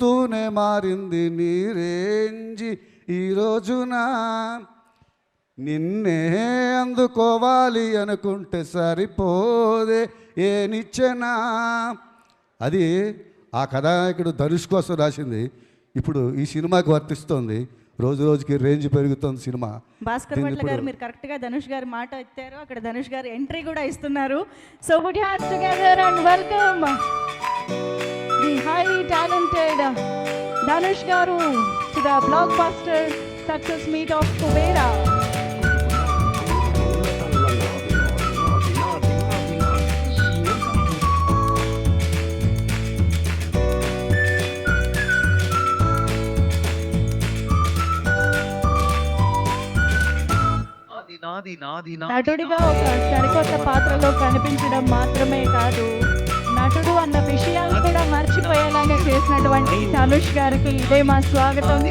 తూనే మారింది నీ రేంజి ఈ రోజున. నిన్నే అందుకోవాలి అనుకుంటే సరిపోదే ఏ నిచ్చెనా. అది ఆ కథానాయకుడు ధనుష్ కోసం రాసింది. ఇప్పుడు ఈ సినిమాకి వర్తిస్తుంది. రోజు రోజుకి రేంజ్ పెరుగుతుంది సినిమా. భాస్కర్ భట్ల గారు మీరు కరెక్ట్గా ధనుష్ గారి మాట ఎత్తారు. అక్కడ ధనుష్ గారు ఎంట్రీ కూడా ఇస్తున్నారు. So put your hands together and welcome the highly talented Dhanush గారు to the blockbuster success meet of Kubera. నటుడిగా ఒక సరికొత్త పాత్రలో కనిపించడం మాత్రమే కాదు, నటుడు అన్న విషయాలు కూడా మర్చిపోయేలాగా చేసినటువంటి ధనుష్ గారికి ఇదే మా స్వాగతం.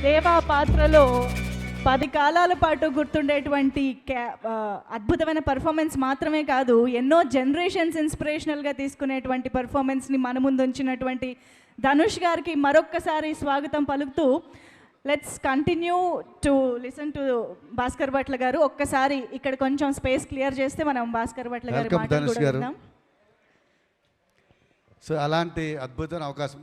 దేవా పాత్రలో 10 కాలాల పాటు గుర్తుండేటువంటి అద్భుతమైన పర్ఫార్మెన్స్ మాత్రమే కాదు, ఎన్నో జనరేషన్స్ ఇన్స్పిరేషనల్గా తీసుకునేటువంటి పర్ఫార్మెన్స్ని మన ముందు ఉంచినటువంటి ధనుష్ గారికి మరొక్కసారి స్వాగతం పలుకుతూ let's continue to listen to Bhaskar Bhatla గారు. ఒక్కసారి ఇక్కడ కొంచెం స్పేస్ క్లియర్ చేస్తే మనం భాస్కర్ భట్ల గారి మాటలు కూడా విందాం. సో అలాంటి అద్భుతమైన అవకాశం